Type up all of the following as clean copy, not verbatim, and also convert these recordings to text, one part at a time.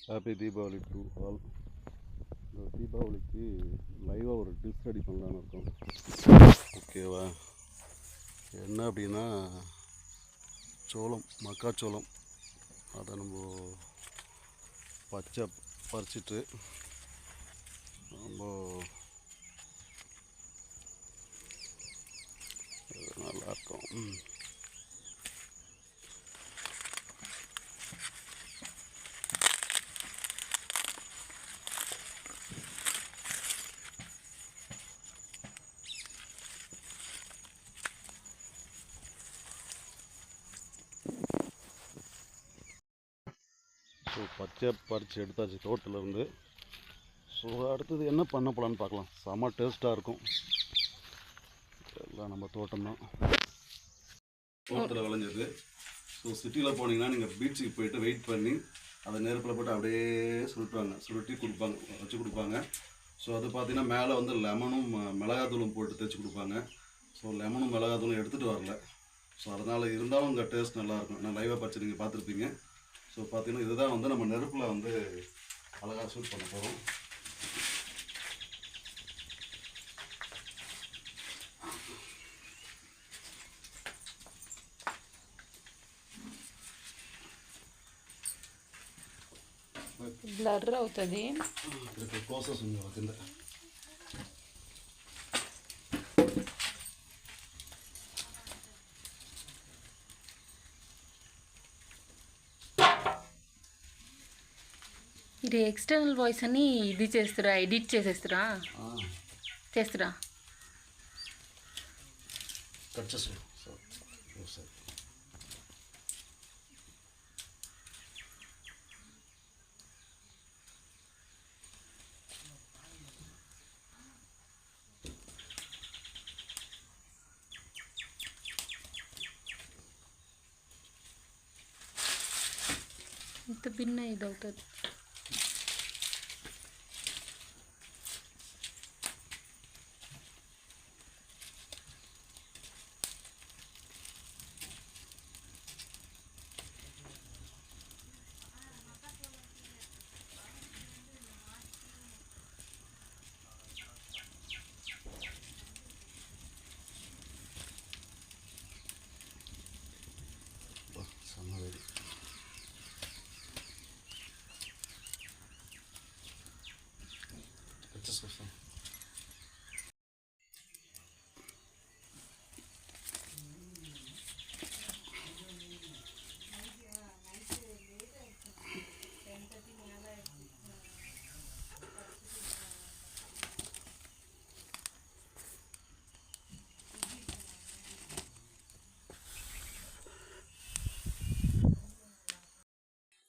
Happy Deepavali to all. இந்த தீபாவளிக்கு லைவாக ஒரு டிஷ் ரெடி பண்ணலான்னு இருக்கோம். ஓகேவா? என்ன அப்படின்னா சோளம், மக்காச்சோளம் அதை நம்ம பச்சை பறிச்சிட்டு ரொம்ப நல்லாயிருக்கும். ஸோ பச்சை பறித்து எடுத்தாச்சு தோட்டத்துலேருந்து. ஸோ அடுத்தது என்ன பண்ண போகலான்னு பார்க்கலாம். செம்ம டேஸ்ட்டாக இருக்கும். எல்லாம் நம்ம தோட்டம்தான், தோட்டத்தில் விளைஞ்சது. ஸோ சிட்டியில் போனீங்கன்னா நீங்கள் பீச்சுக்கு போயிட்டு வெயிட் பண்ணி அதை நெருப்பில் போட்டு அப்படியே சுருட்டி கொடுப்பாங்க, வச்சு கொடுப்பாங்க. ஸோ அது பார்த்தீங்கன்னா மேலே வந்து லெமனும் மிளகாத்தூளும் போட்டு தைச்சி கொடுப்பாங்க. ஸோ லெமனும் மிளகாத்தூளும் எடுத்துகிட்டு வரல. ஸோ அதனால் இருந்தாலும் உங்கள் டேஸ்ட் நல்லாயிருக்கும். நான் லைவாக பறிச்சு நீங்கள் பார்த்துருப்பீங்க. ஸோ பார்த்தீங்கன்னா இதுதான் வந்து நம்ம நெருப்பில் வந்து அழகாக ஷூட் பண்ண போகிறோம். బ్లర్ అవుతుంది. ఇక్కడ ప్రాసెస్ ఉంది కింద. ఇది ఎక్స్టర్నల్ వాయిస్ అని ఇది చేస్తురా, ఎడిట్ చేసేస్తురా చేస్తురా కట్ చేసు. ఇంత భిన్న ఇది అవుతుంది.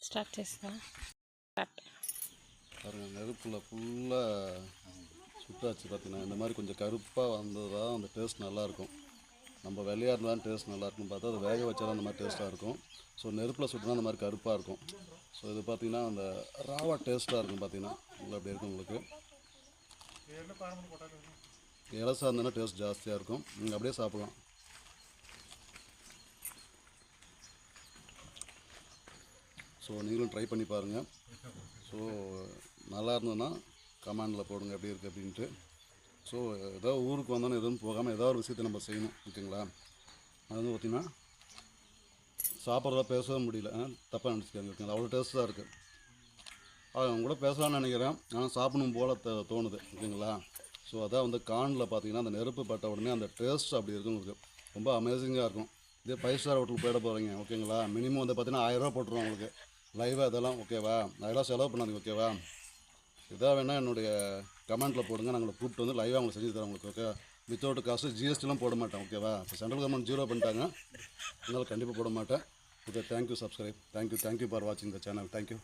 ஸ்டார்ட் చేస్తా. பாருங்கள், நெருப்பில் ஃபுல்லாக சுட்டாச்சு. பார்த்தீங்கன்னா இந்த மாதிரி கொஞ்சம் கருப்பாக வந்தது தான் அந்த டேஸ்ட் நல்லாயிருக்கும். நம்ம வெள்ளையாக இருந்தாலும் டேஸ்ட் நல்லாயிருக்கும். பார்த்தா அது வேக வச்சா தான் அந்த மாதிரி டேஸ்ட்டாக இருக்கும். ஸோ நெருப்பில் சுட்டுனா அந்த மாதிரி கருப்பாக இருக்கும். ஸோ இது பார்த்திங்கன்னா அந்த ராவாக டேஸ்ட்டாக இருக்கும். பார்த்தீங்கன்னா உங்களை அப்படி இருக்கும். உங்களுக்கு இலசாக இருந்ததுன்னா டேஸ்ட் ஜாஸ்தியாக இருக்கும். நீங்கள் அப்படியே சாப்பிட்லாம். ஸோ நீங்களும் ட்ரை பண்ணி பாருங்கள். ஸோ நல்லா இருந்ததுன்னா கமெண்டில் போடுங்க எப்படி இருக்குது அப்படின்ட்டு. ஸோ ஏதோ ஊருக்கு வந்தோன்னே எதுவும் போகாமல் ஏதோ ஒரு விஷயத்தை நம்ம செய்யணும். ஓகேங்களா? அது வந்து பார்த்திங்கன்னா சாப்பிட்றதா பேசவே முடியல, தப்பாக நினச்சிக்காங்க. ஓகேங்களா? அவ்வளோ டேஸ்ட்டாக இருக்குது. அவங்க கூட பேசலாம்னு நினைக்கிறேன், ஆனால் சாப்பிடணும் போல் தோணுது. ஓகேங்களா? ஸோ அதான் வந்து கானில் பார்த்திங்கன்னா அந்த நெருப்பு பட்ட உடனே அந்த டேஸ்ட் அப்படி இருக்கும். உங்களுக்கு ரொம்ப அமேசிங்காக இருக்கும். இதே 5 ஸ்டார் ஹோட்டலுக்கு போயிட போகிறீங்க. ஓகேங்களா? மினிமம் வந்து பார்த்திங்கன்னா 1000 ரூபா போட்டுருவோம் உங்களுக்கு லைவாக இதெல்லாம். ஓகேவா? அதெல்லாம் செலவு பண்ணாதீங்க. ஓகேவா? இதாக வேணால் என்னுடைய கமெண்ட்டில் போடுங்க. நாங்கள் கூப்பிட்டு வந்து லைவாக உங்களுக்கு செஞ்சு தரோம் உங்களுக்கு. ஓகே? வித்தவுட் காசு, ஜிஎஸ்டிலாம் போட மாட்டேன். ஓகேவா? இப்போ சென்ட்ரல் கவர்மெண்ட் 0 பண்ணிட்டாங்க, அதனால் கண்டிப்பாக போட மாட்டேன். Okay, thank you. Subscribe. Thank you for வாட்சிங் த சேனல். தேங்க்யூ.